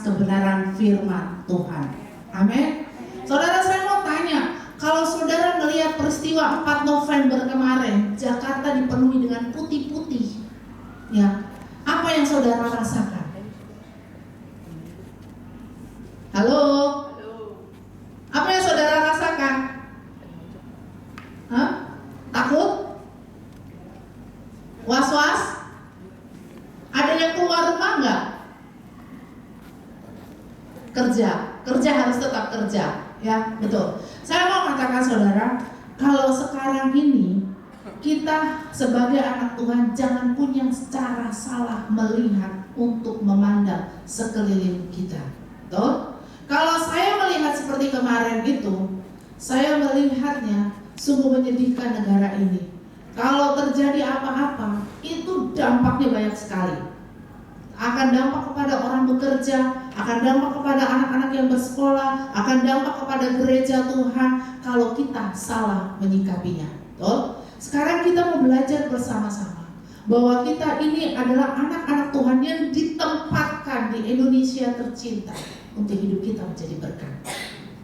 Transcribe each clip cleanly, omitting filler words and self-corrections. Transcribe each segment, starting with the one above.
kebenaran firman Tuhan. Amin. Saudara, saya mau tanya, kalau saudara melihat peristiwa 4 November kemarin, Jakarta dipenuhi dengan putih-putih, ya, apa yang saudara rasakan? Halo? Apa yang saudara rasakan? Hah? Takut? Was-was? Ada yang keluar rumah nggak? Kerja harus tetap kerja, ya, betul. Saya mau katakan saudara, kalau sekarang ini kita sebagai anak Tuhan jangan punya cara salah melihat untuk memandang sekeliling kita. Betul? Kalau saya melihat seperti kemarin itu, saya melihatnya sungguh menyedihkan negara ini. Kalau terjadi apa-apa, itu dampaknya banyak sekali. Akan dampak kepada orang bekerja, akan dampak kepada anak-anak yang bersekolah, akan dampak kepada gereja Tuhan kalau kita salah menyikapinya. Betul? Sekarang kita mau belajar bersama-sama bahwa kita ini adalah anak-anak Tuhan yang ditempatkan di Indonesia tercinta untuk hidup kita menjadi berkat.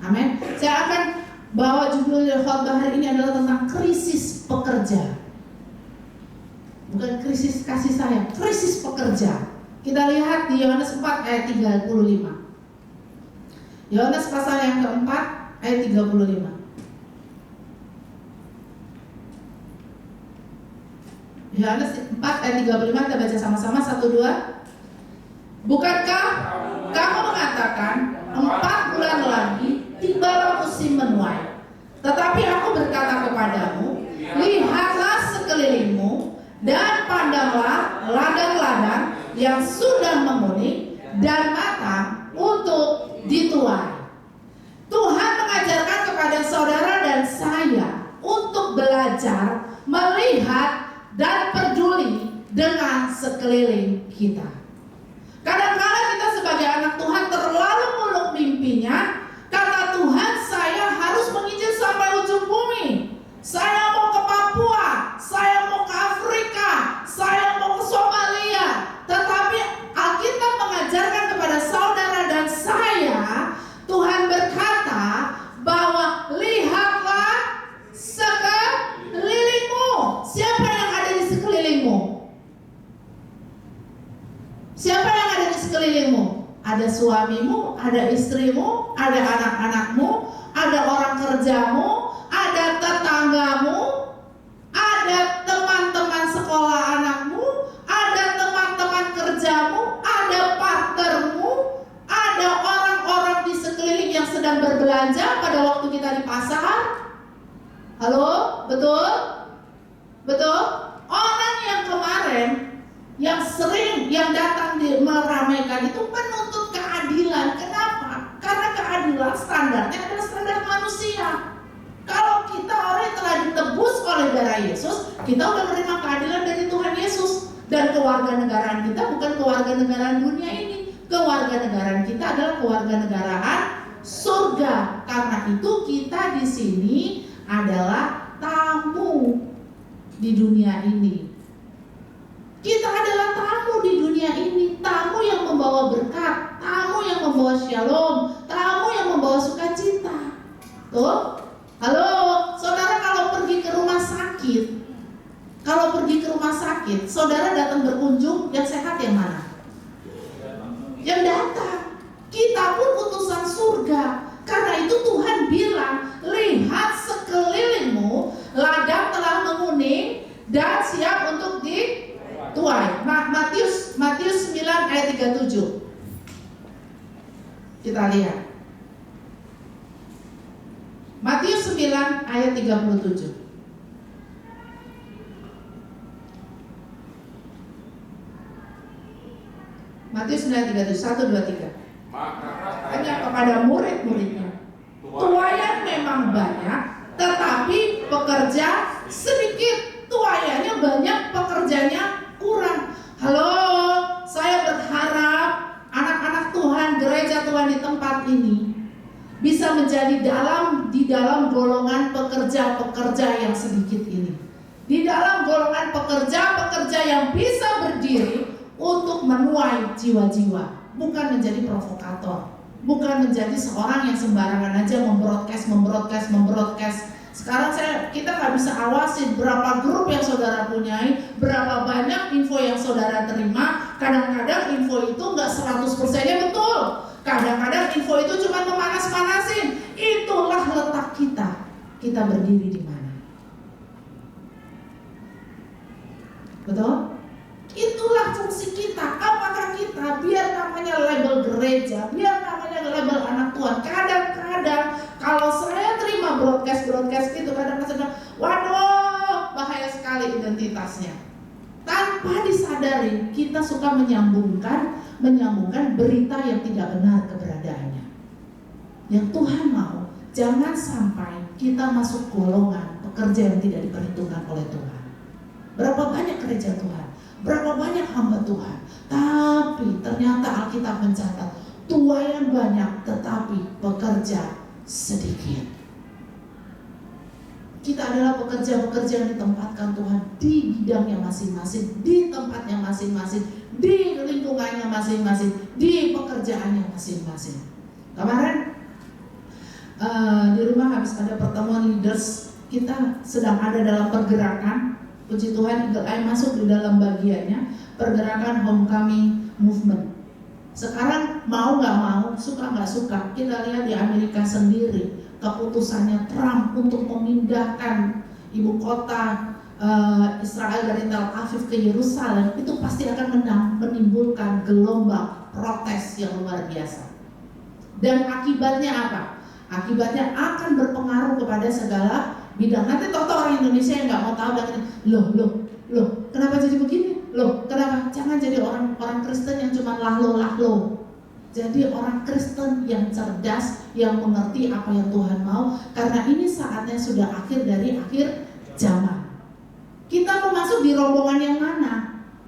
Amin. Saya akan bawa judul khotbah hari ini adalah tentang krisis pekerja. Bukan krisis kasih sayang, krisis pekerja. Kita lihat di Yohanes 4 ayat 35. Yohanes pasal yang keempat ayat 35. Yohanes 4 ayat 35, kita baca sama-sama, 1, 2. Bukankah kamu mengatakan 4 bulan lagi tibalah musim menuai? Tetapi aku berkata kepadamu, lihatlah sekelilingmu dan pandanglah ladang-ladang yang sudah menguning dan matang untuk dituai. Tuhan mengajarkan kepada saudara dan saya untuk belajar melihat dan peduli dengan sekeliling kita. Kadang-kadang kita sebagai anak Tuhan terlalu muluk mimpinya. Kata Tuhan, saya harus menginjil sampai ujung bumi. Saya mau ke Papua, saya mau ke Afrika, saya mau ke Somalia. Tetapi Alkitab mengajarkan kepada saudara dan saya, Tuhan berkata bahwa lihatlah sekelilingmu. Siapa yang ada di sekelilingmu? Siapa yang ada di sekelilingmu? Ada suamimu, ada istrimu, ada anak-anakmu, ada orang kerjamu, ada tetanggamu, ada teman-teman sekolah anakmu, ada teman-teman kerjamu, ada partnermu, ada orang-orang di sekeliling yang sedang berbelanja pada waktu kita di pasar. Halo, betul? Betul? Orang yang kemarin, yang sering, yang datang meramaikan itu menuntut keadilan. Kenapa? Karena keadilan standarnya adalah standar manusia. Kalau kita orang yang telah ditebus oleh darah Yesus, kita udah menerima keadilan dari Tuhan Yesus. Dan kewarganegaraan kita bukan kewarganegaraan dunia ini. Kewarganegaraan kita adalah kewarganegaraan surga. Karena itu kita di sini adalah tamu di dunia ini. Kita adalah tamu di dunia ini, tamu yang membawa berkat, tamu yang membawa shalom, tamu yang membawa sukacita. Tuh, halo, saudara kalau pergi ke rumah sakit, saudara datang berkunjung, yang sehat yang mana? Yang datang. Kita pun utusan surga. Karena itu Tuhan bilang, lihat sekelilingmu, ladang telah menguning dan siap untuk dituai. Matius 9 ayat 37. Kita lihat. Matius 9 ayat 37. Matius 9:37, 1, 2, 3. Hanya kepada murid-muridnya, tuaian memang banyak, tetapi pekerja sedikit. Tuaiannya banyak, pekerjanya kurang. Halo, saya berharap anak-anak Tuhan, gereja Tuhan di tempat ini bisa menjadi di dalam golongan pekerja-pekerja yang sedikit ini. Di dalam golongan pekerja-pekerja yang bisa berdiri untuk menuai jiwa-jiwa. bukan menjadi provokator, bukan menjadi seorang yang sembarangan aja membroadcast. Sekarang kita nggak bisa awasin berapa grup yang saudara punyai, berapa banyak info yang saudara terima. Kadang-kadang info itu nggak 100%-nya betul. Kadang-kadang info itu cuma memanas-manasin. Itulah letak kita. Kita berdiri di mana? Betul? Itulah fungsi kita. Apakah kita biar namanya label gereja, biar namanya label anak Tuhan. Kadang-kadang kalau saya terima broadcast itu kadang-kadang, waduh, bahaya sekali identitasnya. Tanpa disadari kita suka menyambungkan berita yang tidak benar keberadaannya. Yang Tuhan mau, jangan sampai kita masuk golongan pekerja yang tidak diperhitungkan oleh Tuhan. Berapa banyak gereja Tuhan, berapa banyak hamba Tuhan, tapi ternyata Alkitab mencatat tuaian banyak tetapi pekerja sedikit. Kita adalah pekerja-pekerja yang ditempatkan Tuhan di bidangnya masing-masing, di tempatnya masing-masing, di lingkungannya masing-masing, di pekerjaannya masing-masing. Kemarin di rumah habis ada pertemuan leaders, kita sedang ada dalam pergerakan. Puji Tuhan, Eagle Eye masuk di dalam bagiannya pergerakan homecoming movement. Sekarang mau nggak mau, suka nggak suka, kita lihat di Amerika sendiri keputusannya Trump untuk memindahkan ibu kota Israel dari Tel Aviv ke Yerusalem itu pasti akan menimbulkan gelombang protes yang luar biasa. Dan akibatnya apa? Akibatnya akan berpengaruh kepada segala bidang. Nanti orang Indonesia yang nggak mau tahu dan loh, kenapa jadi begini? Loh, kenapa? Jangan jadi orang Kristen yang cuma lahlo. Jadi orang Kristen yang cerdas, yang mengerti apa yang Tuhan mau. Karena ini saatnya sudah akhir dari akhir zaman. Kita mau masuk di rombongan yang mana?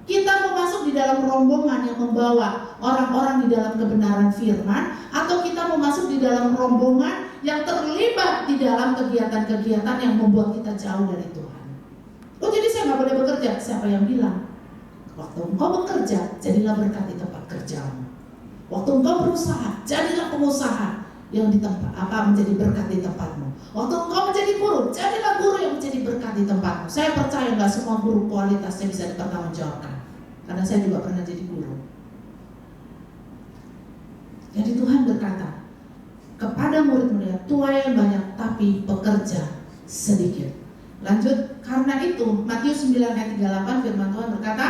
Kita mau masuk di dalam rombongan yang membawa orang-orang di dalam kebenaran firman, atau kita mau masuk di dalam rombongan yang terlibat di dalam kegiatan-kegiatan yang membuat kita jauh dari Tuhan. Oh, jadi saya nggak boleh bekerja? Siapa yang bilang? Waktu engkau bekerja, jadilah berkat di tempat kerjamu. Waktu engkau berusaha, jadilah pengusaha yang di tempat menjadi berkat di tempatmu. Waktu engkau menjadi guru, jadilah guru yang menjadi berkat di tempatmu. Saya percaya nggak semua guru kualitasnya bisa dipertanggungjawabkan, karena saya juga pernah jadi guru. Jadi Tuhan berkata kepada murid-muridnya, tuai yang banyak tapi pekerja sedikit. Lanjut, karena itu Matius 9 ayat 38 firman Tuhan berkata,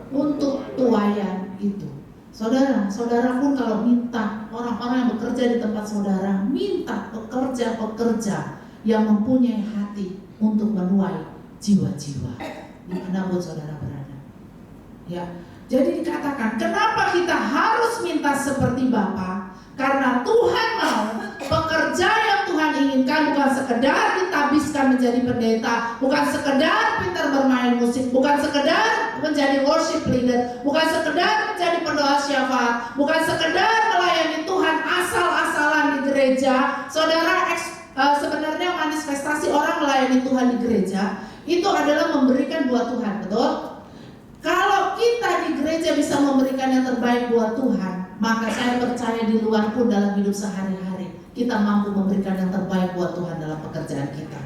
untuk tuaian itu. Saudara pun kalau minta orang-orang yang bekerja di tempat saudara, minta pekerja-pekerja yang mempunyai hati untuk menuai jiwa-jiwa dimanapun saudara berada. Ya, jadi dikatakan, kenapa kita harus minta seperti Bapa? Karena Tuhan mau pekerja yang Tuhan inginkan bukan sekedar ditabiskan menjadi pendeta, bukan sekedar pintar bermain musik, bukan sekedar menjadi worship leader, bukan sekedar menjadi pendoa syafaat, bukan sekedar melayani Tuhan asal-asalan di gereja. Saudara, sebenarnya manifestasi orang melayani Tuhan di gereja itu adalah memberikan buat Tuhan, betul? Kalau kita di gereja bisa memberikan yang terbaik buat Tuhan, maka saya percaya di luar pun dalam hidup sehari-hari kita mampu memberikan yang terbaik buat Tuhan dalam pekerjaan kita.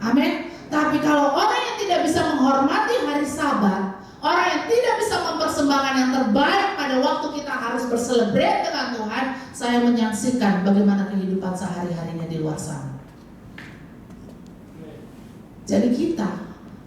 Amin. Tapi kalau orang yang tidak bisa menghormati hari Sabat, orang yang tidak bisa mempersembahkan yang terbaik pada waktu kita harus berselebrate dengan Tuhan, saya menyaksikan bagaimana kehidupan sehari-harinya di luar sana. Jadi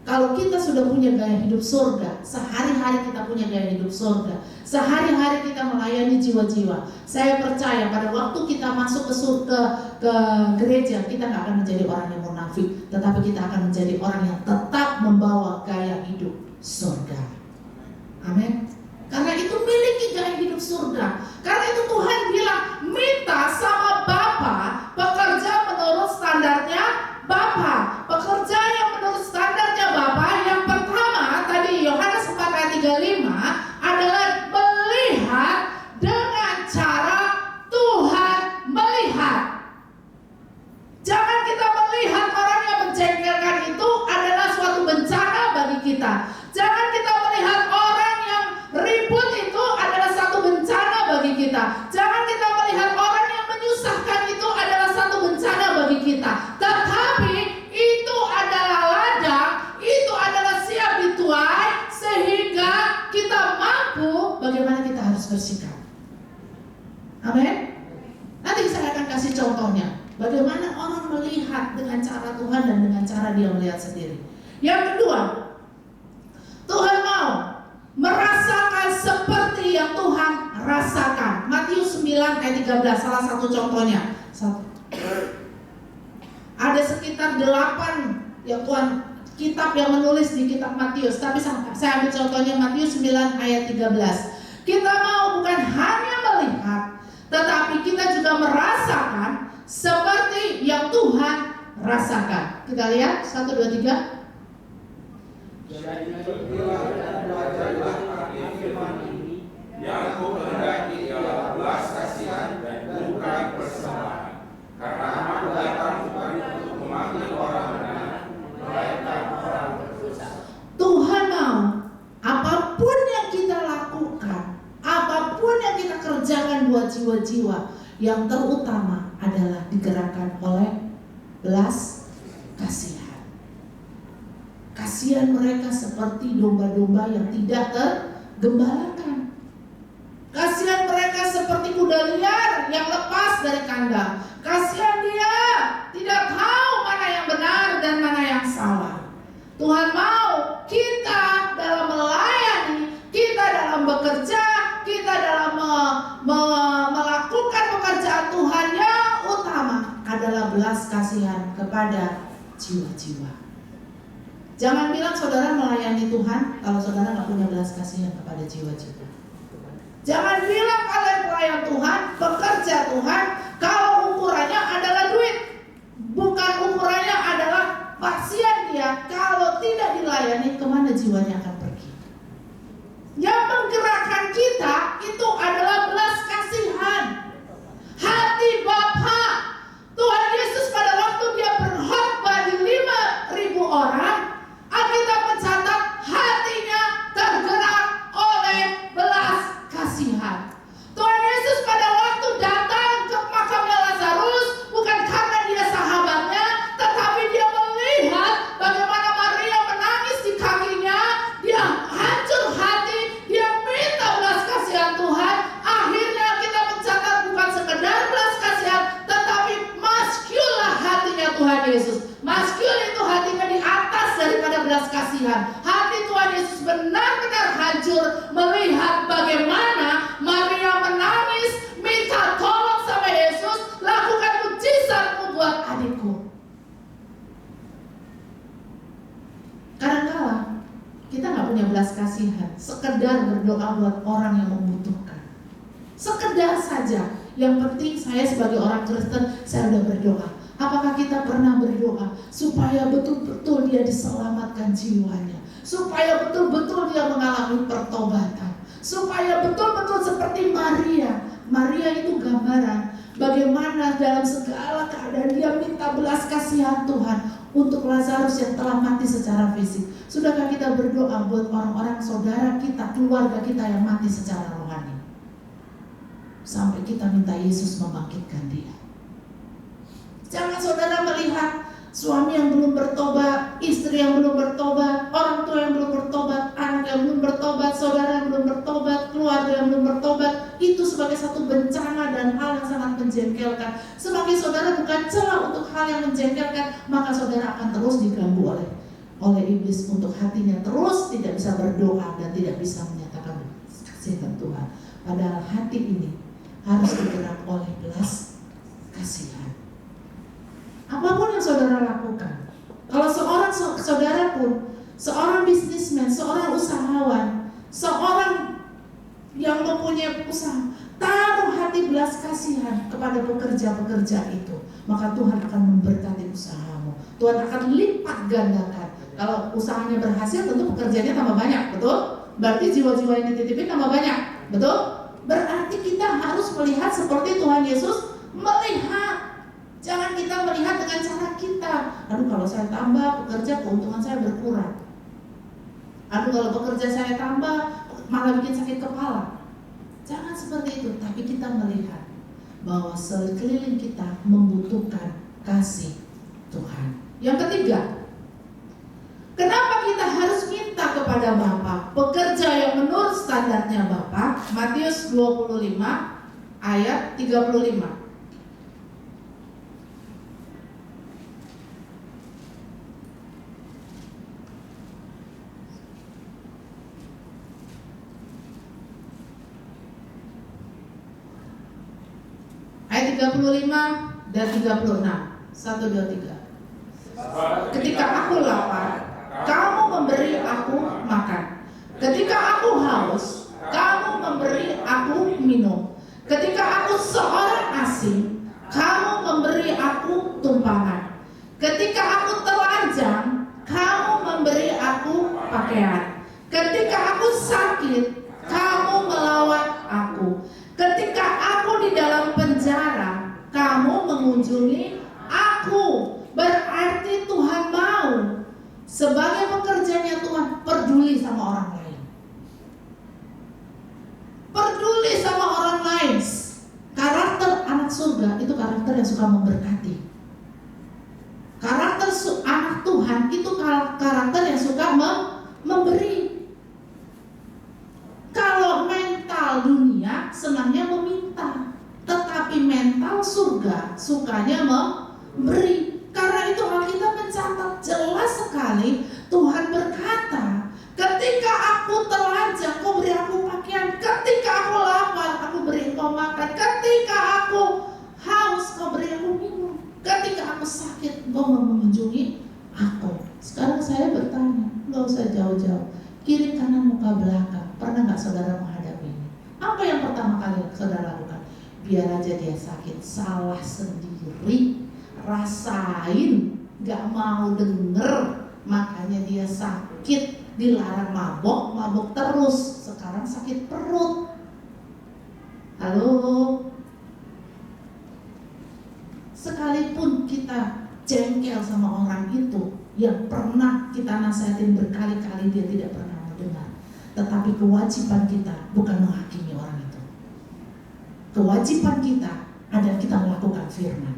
kalau kita sudah punya gaya hidup surga, sehari-hari kita punya gaya hidup surga, sehari-hari kita melayani jiwa-jiwa, saya percaya pada waktu kita masuk ke gereja, kita nggak akan menjadi orang yang munafik, tetapi kita akan menjadi orang yang tetap membawa gaya hidup surga. Amin. Karena itu miliki gaya hidup surga. Karena itu Tuhan bilang, minta sama Bapa, pekerja menurut standarnya Bapa, pekerja yang menurut standarnya Bapa. Yang pertama tadi Yohanes 4 ayat 35 adalah melihat dengan cara Tuhan melihat. Jangan kita melihat orang yang menjengkelkan itu adalah kita. Jangan kita melihat orang yang ribut itu adalah satu bencana bagi kita. Jangan kita melihat orang yang menyusahkan itu adalah satu bencana bagi kita. Tetapi itu adalah ladang, itu adalah siap dituai, sehingga kita mampu bagaimana kita harus bersikap. Amin. Nanti saya akan kasih contohnya, bagaimana orang melihat dengan cara Tuhan dan dengan cara dia melihat sendiri. Yang kedua, Tuhan mau merasakan seperti yang Tuhan rasakan. Matius 9 ayat 13, salah satu contohnya. Ada sekitar 8 ya Tuhan kitab yang menulis di kitab Matius, tapi saya ambil contohnya Matius 9 ayat 13. Kita mau bukan hanya melihat, tetapi kita juga merasakan seperti yang Tuhan rasakan. Kita lihat 1, 2, 3. Yang kuhendaki ialah belas kasihan dan bukan persembahan. Karena Aku datang bukan untuk memanggil orang benar, melainkan orang berdosa. Tuhan mau apapun yang kita lakukan, apapun yang kita kerjakan buat jiwa-jiwa, yang terutama adalah digerakkan oleh belas kasihan. Kasihan mereka seperti domba-domba yang tidak tergembalakan. Kasihan mereka seperti kuda liar yang lepas dari kandang. Kasihan dia tidak tahu mana yang benar dan mana yang salah. Tuhan mau kita dalam melayani, kita dalam bekerja, kita dalam melakukan pekerjaan Tuhan, yang utama adalah belas kasihan kepada jiwa-jiwa. Jangan bilang saudara melayani Tuhan kalau saudara nggak punya belas kasihan kepada jiwa-jiwa. Jangan bilang kalian pelayan Tuhan, bekerja Tuhan, kalau ukurannya adalah duit. Bukan ukurannya adalah pasien dia. Kalau tidak dilayani, kemana jiwanya akan pergi? Yang menggerakkan kita itu adalah belas kasihan, hati Bapa. Tuhan Yesus pada waktu dia berkhotbah di 5.000 orang, Alkitab mencatat hatinya tergerak oleh belas kasihan. Tuhan Yesus pada waktu datang ke makamnya Lazarus bukan karena dia sahabatnya, tetapi dia melihat bagaimana Maria menangis di kakinya. Dia hancur hati, dia minta belas kasihan Tuhan. Akhirnya kita mencatat bukan sekedar belas kasihan, tetapi maskullah hatinya Tuhan Yesus. Maskul itu hatinya di atas daripada belas kasihan. Hati Tuhan Yesus benar-benar hancur melihat bagaimana Maria menangis, minta tolong sama Yesus, lakukan mujizatmu buat adikku. Kadang-kala kita nggak punya belas kasihan, sekedar berdoa buat orang yang membutuhkan. Sekedar saja. Yang penting saya sebagai orang Kristen, saya udah berdoa. Apakah kita pernah berdoa supaya betul-betul dia diselamatkan jiwanya, supaya betul-betul dia mengalami pertobatan, supaya betul-betul seperti Maria. Maria itu gambaran bagaimana dalam segala keadaan dia minta belas kasihan Tuhan untuk Lazarus yang telah mati secara fisik. Sudahkah kita berdoa buat orang-orang saudara kita, keluarga kita yang mati secara rohani, sampai kita minta Yesus membangkitkan dia? Jangan saudara melihat suami yang belum bertobat, istri yang belum bertobat, orang tua yang belum bertobat, anak yang belum bertobat, saudara yang belum bertobat, keluarga yang belum bertobat, itu sebagai satu bencana dan hal yang sangat menjengkelkan. Semakin saudara bukan celah untuk hal yang menjengkelkan, maka saudara akan terus diganggu oleh iblis untuk hatinya terus tidak bisa berdoa dan tidak bisa menyatakan kasih Tuhan. Padahal hati ini harus digerak oleh belas kasihan. Apapun yang saudara lakukan, kalau seorang saudara pun, seorang bisnismen, seorang usahawan, seorang yang mempunyai usaha, taruh hati belas kasihan kepada pekerja-pekerja itu, maka Tuhan akan memberkati usahamu. Tuhan akan lipat gandakan. Kalau usahanya berhasil, tentu pekerjaannya tambah banyak, betul? Berarti jiwa-jiwa yang dititipin tambah banyak, betul? Berarti kita harus melihat seperti Tuhan Yesus melihat. Jangan kita melihat dengan cara kita. Aduh, kalau saya tambah pekerja, keuntungan saya berkurang. Aduh, kalau pekerja saya tambah, malah bikin sakit kepala. Jangan seperti itu, tapi kita melihat bahwa sekeliling kita membutuhkan kasih Tuhan. Yang ketiga, kenapa kita harus minta kepada Bapa? Pekerja yang menurut standarnya Bapa. Matius 25 ayat 35. Ayat 35 dan 36. 1, 2, 3. Ketika aku lapar, kamu memberi aku makan. Ketika aku haus, kamu memberi aku minum. Ketika aku seorang asing, kamu memberi aku tumpangan. Ketika aku telanjang, kamu memberi aku pakaian. Ketika aku sakit, kamu melawat aku. Ketika aku di dalam penjara, kamu mengunjungi aku. Berarti Tuhan mau sebagai pekerjanya Tuhan peduli sama orang lain. Peduli sama orang lain. Karakter anak surga itu karakter yang suka memberkati. Karakter anak Tuhan itu karakter yang suka memberi. Kalau mental dunia senangnya meminta, tetapi mental surga sukanya memberi. Karena itu Alkitab mencatat jelas sekali, Tuhan berkata, ketika aku telanjang, kau beri aku pakaian. Ketika aku lapar, aku beri kau makan. Ketika aku haus, kau beri aku minum. Ketika aku sakit, kau mengunjungi aku. Sekarang saya bertanya, gak usah jauh-jauh, kiri kanan muka belakang, pernah gak saudara menghadapi ini? Apa yang pertama kali saudara lakukan? Biar aja dia sakit, salah sendiri, rasain, gak mau denger, makanya dia sakit, dilarang mabok terus, sekarang sakit perut. Halo? Sekalipun kita jengkel sama orang itu yang pernah kita nasihatin berkali-kali, dia tidak pernah mendengar. Tetapi kewajiban kita bukan menghakimi orang itu. Kewajiban kita adalah kita melakukan firman.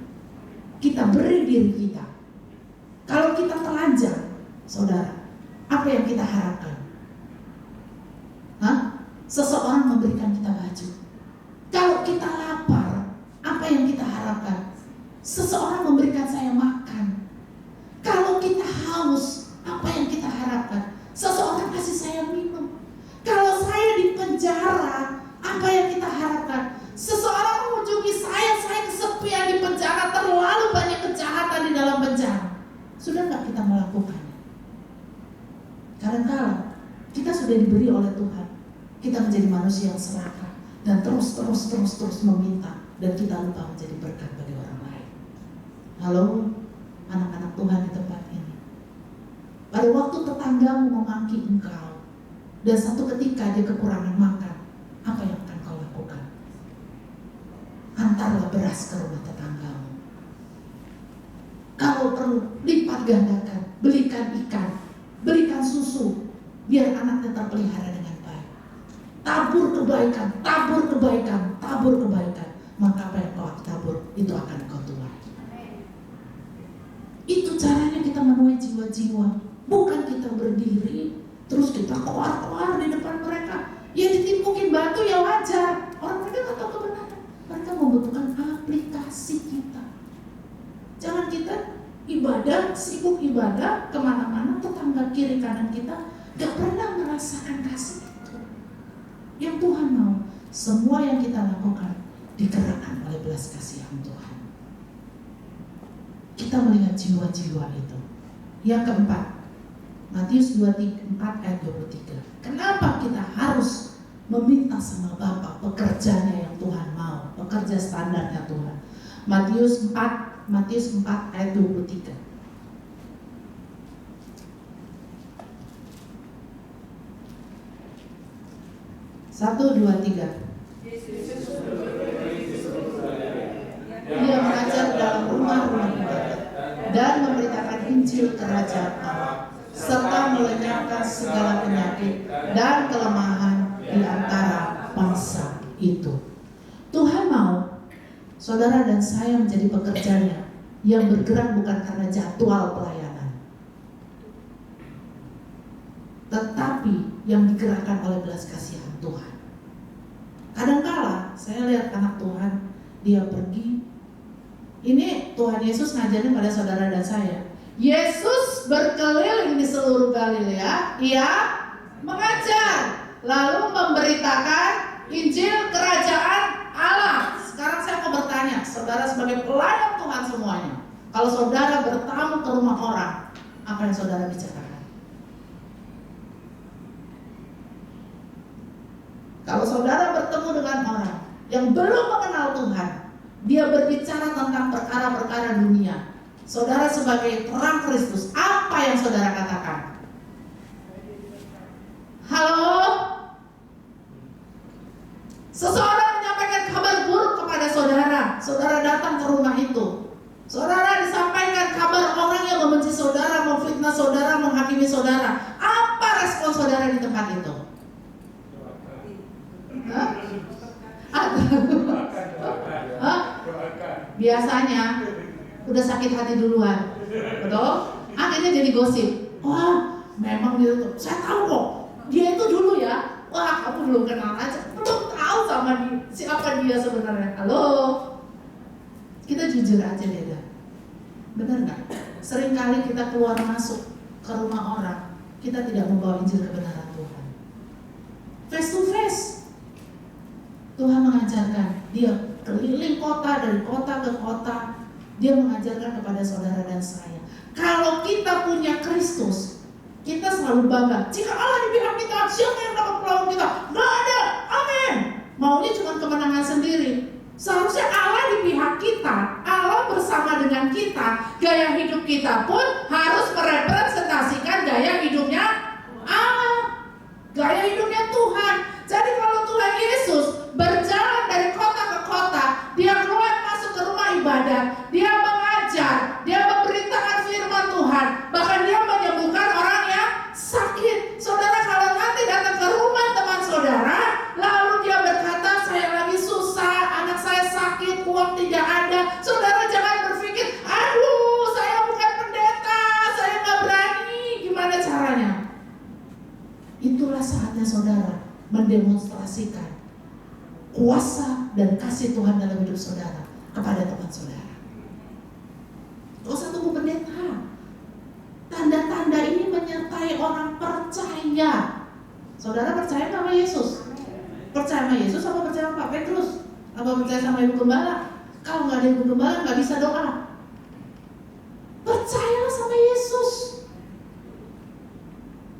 Kita beri diri kita. Kalau kita telanjang, saudara, apa yang kita harapkan? Seseorang memberikan kita baju. Kalau kita lapar, apa yang kita harapkan? Seseorang memberikan saya makan. Kalau kita haus, apa yang kita harapkan? Seseorang kasih saya minum. Kalau saya di penjara, apa yang kita harapkan? Seseorang mengunjungi saya kesepian di penjara, terlalu banyak kejahatan di dalam penjara. Sudah nggak kita melakukannya? Karena kita sudah diberi oleh Tuhan, kita menjadi manusia yang serakah dan terus meminta, dan kita lupa menjadi berkat bagi orang lain. Halo, anak-anak Tuhan di tempat ini. Pada waktu tetanggamu memaki engkau, dan satu ketika dia kekurangan makan, apa yang akan kau lakukan? Antarlah beras ke rumah tetanggamu. Kalau perlu, lipat gandakan, belikan ikan, berikan susu, biar anaknya terpelihara dengan baik. Tabur kebaikan, maka apa yang kau tabur, itu akan kau tuai. Itu caranya kita menuai jiwa-jiwa. Bukan kita berdiri, terus kita keluar di depan mereka. Ya ditimpukin batu ya wajar. Orang mereka gak tahu kebenaran. Mereka membutuhkan aplikasi kita. Jangan kita sibuk ibadah, kemana-mana tetangga kiri kanan kita gak pernah merasakan kasih itu. Yang Tuhan mau, semua yang kita lakukan digerakkan oleh belas kasihan Tuhan. Kita melihat jiwa-jiwa itu. Yang keempat, Matius 24 ayat 23. Kenapa kita harus meminta sama Bapa pekerjanya yang Tuhan mau, pekerja standarnya Tuhan? Matius 4 ayat 23. 1, 2, 3. Dia mengajar dalam rumah-rumah ibadat dan memberitakan Injil kerajaan Allah, serta melenyapkan segala penyakit dan kelemahan di antara bangsa itu. Tuhan mau saudara dan saya menjadi pekerjanya yang bergerak bukan karena jadwal pelayanan, tetapi yang digerakkan oleh belas kasihan Tuhan. Kadangkala saya lihat anak Tuhan, dia pergi. Ini Tuhan Yesus ngajarin pada saudara dan saya. Yesus berkeliling di seluruh Galilea, ia mengajar, lalu memberitakan Injil Kerajaan Allah. Sekarang saya mau bertanya, saudara sebagai pelayan Tuhan semuanya, kalau saudara bertamu ke rumah orang, apa yang saudara bicarakan? Kalau saudara bertemu dengan orang yang belum mengenal Tuhan, dia berbicara tentang perkara-perkara dunia, saudara sebagai terang Kristus, apa yang saudara katakan? Halo? Seseorang menyampaikan kabar buruk kepada saudara, saudara datang ke rumah itu, saudara disampaikan kabar orang yang membenci saudara, memfitnah saudara, menghakimi saudara. Apa respon saudara di tempat itu? Biasanya udah sakit hati duluan, betul? Akhirnya jadi gosip. Wah, memang dia tuh, saya tahu kok, dia itu dulu ya. Wah, kamu belum kenal aja, belum tahu sama dia, siapa dia sebenarnya. Halo, kita jujur aja deh, benar nggak? Seringkali kita keluar masuk ke rumah orang, kita tidak membawa Injil kebenaran Tuhan. Face to face, Tuhan mengajarkan, dia keliling kota dari kota ke kota, dia mengajarkan kepada saudara dan saya. Kalau kita punya Kristus, kita selalu bangga. Jika Allah di pihak kita, siapa yang dapat melawan kita? Nggak ada. Amin. Maunya cuma kemenangan sendiri. Seharusnya Allah di pihak kita, Allah bersama dengan kita. Gaya hidup kita pun harus merepresentasikan gaya hidupnya Allah, gaya hidupnya Tuhan. Jadi kalau Tuhan Yesus berjalan dari kota ke kota, dia keluar masuk ke rumah ibadah, dia mengajar, dia memberitakan firman Tuhan, bahkan dia menyembuhkan orang yang sakit. Saudara, kalau nanti datang ke rumah teman saudara, lalu dia berkata, saya lagi susah, anak saya sakit, uang tidak ada, saudara jangan berpikir, aduh saya bukan pendeta, saya gak berani, gimana caranya? Itulah saatnya saudara mendemonstrasikan kuasa dan kasih Tuhan dalam hidup saudara kepada teman saudara. Gak usah tunggu pendeta. Tanda-tanda ini menyertai orang percaya. Saudara percaya sama Yesus? Percaya sama Yesus apa percaya sama Pak Petrus? Apa percaya sama Ibu Gembala? Kalau nggak ada Ibu Gembala nggak bisa doa. Percayalah sama Yesus.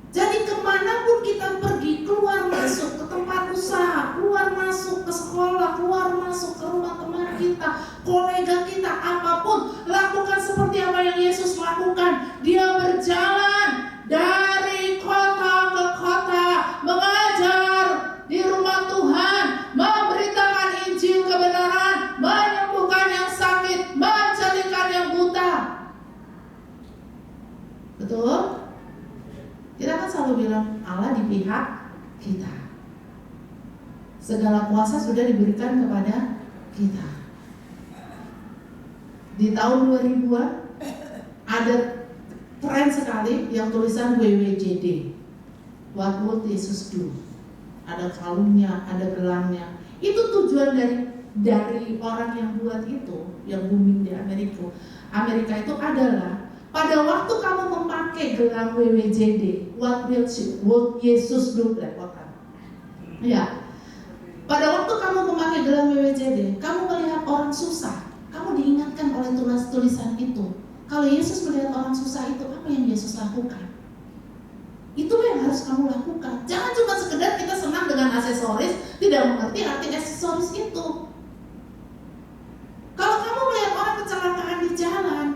Jadi kemanapun kita pergi, keluar masuk ke tempat usaha, keluar masuk ke sekolah, keluar masuk ke rumah teman kita, kolega kita, apapun, lakukan seperti apa yang Yesus lakukan. Dia berjalan dari kota ke kota, mengajar di rumah Tuhan, memberitakan Injil kebenaran, menyembuhkan yang sakit, menceritakan yang buta. Betul? Kita kan selalu bilang Allah di pihak kita. Segala kuasa sudah diberikan kepada kita. Di tahun 2000-an ada tren sekali yang tulisan WWJD, What would Jesus do? Ada kalungnya, ada gelangnya. Itu tujuan dari orang yang buat itu, yang booming di Amerika itu adalah pada waktu kamu memakai gelang WWJD, what will Jesus do? Ya. Pada waktu kamu memakai gelang WWJD, kamu melihat orang susah, kamu diingatkan oleh tulisan itu. Kalau Yesus melihat orang susah itu, apa yang Yesus lakukan? Itulah yang harus kamu lakukan. Jangan cuma sekedar kita senang dengan aksesoris, tidak mengerti arti aksesoris itu. Kalau kamu melihat orang kecelakaan di jalan,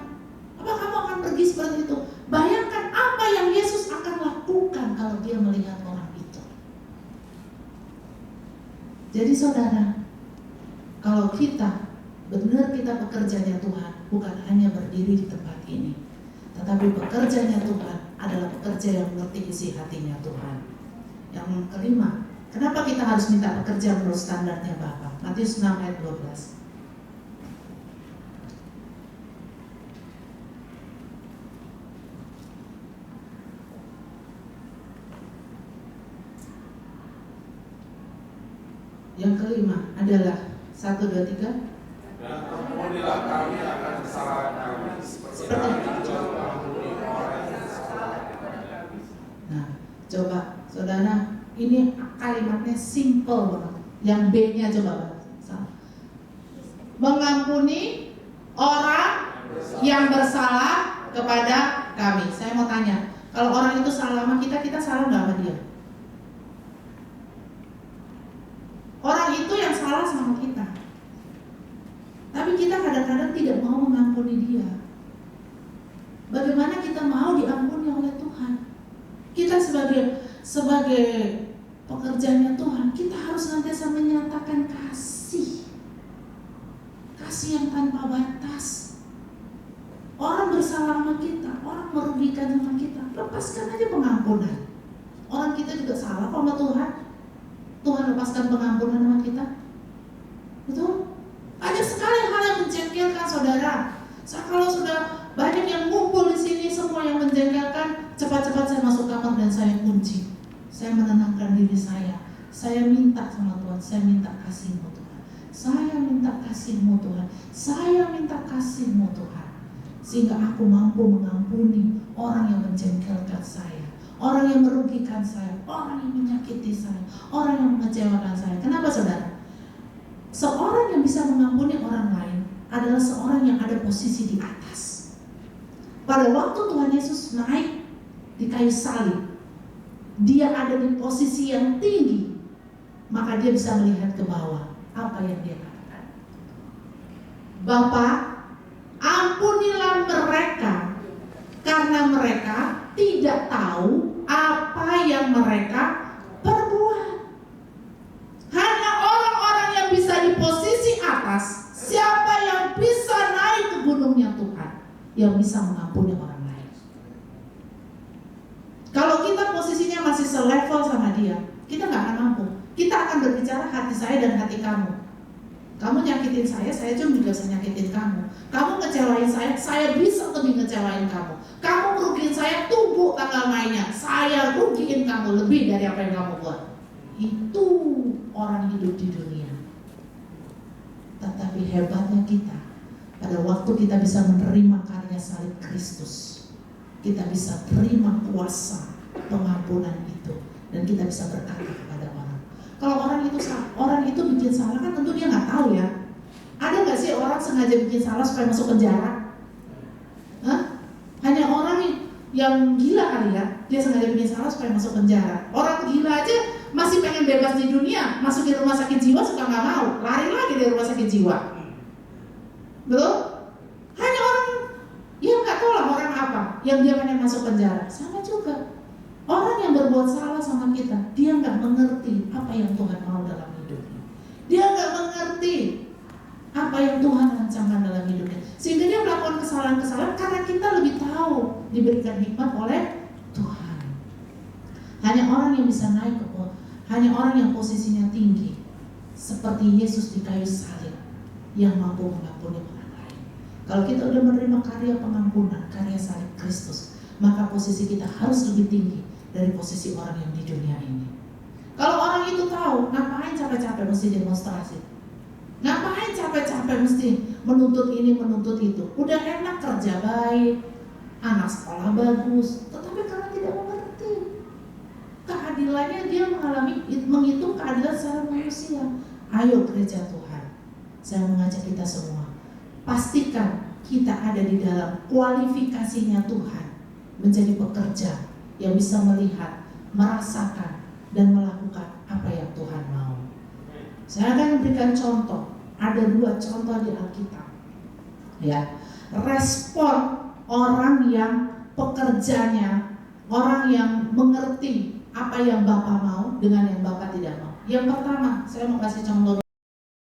apa kamu akan pergi seperti itu? Bayangkan apa yang Yesus akan lakukan kalau dia melihat orang itu. Jadi saudara, kalau kita benar kita pekerjanya Tuhan, bukan hanya berdiri di tempat ini, tetapi pekerjanya Tuhan adalah pekerja yang mengerti isi hatinya Tuhan. Yang kelima, kenapa kita harus minta pekerja menurut standarnya Bapa? Matius 6 ayat 12. Yang kelima adalah 1, 2, 3. Dan ampunilah kami akan kesalahan kami, seperti kami juga mengampuni orang yang salah kepada kami. Nah, coba saudara, ini kalimatnya simple banget. Yang B-nya coba mengampuni orang yang bersalah kepada kami. Saya mau tanya, kalau orang itu salah sama kita, kita salah nggak sama dia? Orang itu yang salah sama kita, tapi kita kadang-kadang tidak mau mengampuni dia. Bagaimana kita mau diampuni oleh Tuhan? Kita sebagai pekerjaannya Tuhan, kita harus senantiasa menyatakan kasih yang tanpa batas. Orang bersalah sama kita, orang merugikan sama kita, lepaskan aja pengampunan. Orang kita juga salah kok sama Tuhan. Tuhan lepaskan pengampunan sama kita. Betul? Banyak sekali hal yang menjengkelkan saudara. Kalau sudah banyak yang ngumpul di sini, semua yang menjengkelkan, cepat-cepat saya masuk kamar dan saya kunci. Saya menenangkan diri saya. Saya minta sama Tuhan, saya minta kasih-Mu Tuhan. Saya minta kasih-Mu Tuhan. Saya minta kasih-Mu Tuhan. Sehingga aku mampu mengampuni orang yang menjengkelkan saya, orang yang merugikan saya, orang yang menyakiti saya, orang yang mengecewakan saya. Kenapa saudara? Seorang yang bisa mengampuni orang lain adalah seorang yang ada posisi di atas. Pada waktu Tuhan Yesus naik di kayu salib, dia ada di posisi yang tinggi, maka dia bisa melihat ke bawah. Apa yang dia katakan? Bapa, ampunilah mereka, karena mereka tidak tahu apa yang mereka perbuat. Hanya orang-orang yang bisa di posisi atas, siapa yang bisa naik ke gunungnya Tuhan, yang bisa mengampuni orang lain. Kalau kita posisinya masih selevel sama dia, kita nggak akan mampu. Kita akan berbicara hati saya dan hati kamu. Kamu nyakitin saya juga bisa nyakitin kamu. Kamu ngecewain saya bisa lebih ngecewain kamu. Kamu merugiin saya, tunggu tanggal mainnya. Saya rugiin kamu lebih dari apa yang kamu buat. Itu orang hidup di dunia. Tetapi hebatnya kita, pada waktu kita bisa menerima karya salib Kristus, kita bisa terima kuasa pengampunan itu, dan kita bisa berkata kepada orang. Kalau orang itu bikin salah kan tentu dia nggak tahu ya. Ada nggak sih orang sengaja bikin salah supaya masuk penjara? Hah? Hanya orang yang gila kali ya, dia sengaja bikin salah supaya masuk penjara. Orang gila aja masih pengen bebas di dunia, masuk di rumah sakit jiwa suka nggak mau, lari lagi dari rumah sakit jiwa. Betul? Hanya orang yang nggak tahu lah orang apa, yang dia pengen masuk penjara. Sama juga. Orang yang berbuat salah sama kita, dia nggak mengerti apa yang Tuhan mau dalam hidupnya. Dia nggak mengerti apa yang Tuhan rancangkan dalam hidupnya. Sehingga dia melakukan kesalahan-kesalahan karena kita lebih tahu, diberikan hikmat oleh Tuhan. Hanya orang yang bisa naik ke bawah, hanya orang yang posisinya tinggi, seperti Yesus di kayu salib, yang mampu mengampuni orang lain. Kalau kita udah menerima karya pengampunan, karya salib Kristus, maka posisi kita harus lebih tinggi dari posisi orang yang di dunia ini. Kalau orang itu tahu, ngapain capek-capek mesti demonstrasi? Ngapain capek-capek mesti menuntut ini, menuntut itu? Udah enak kerja baik, anak sekolah bagus, tetapi karena tidak mengerti keadilannya, dia menghitung keadilan secara manusia. Ayo gereja Tuhan, saya mengajak kita semua, pastikan kita ada di dalam kualifikasinya Tuhan, menjadi pekerja yang bisa melihat, merasakan, dan melakukan apa yang Tuhan mau. Saya akan memberikan contoh. Ada 2 contoh di Alkitab. Ya, respon orang yang pekerjanya, orang yang mengerti apa yang Bapa mau dengan yang Bapa tidak mau. Yang pertama, saya mau kasih contoh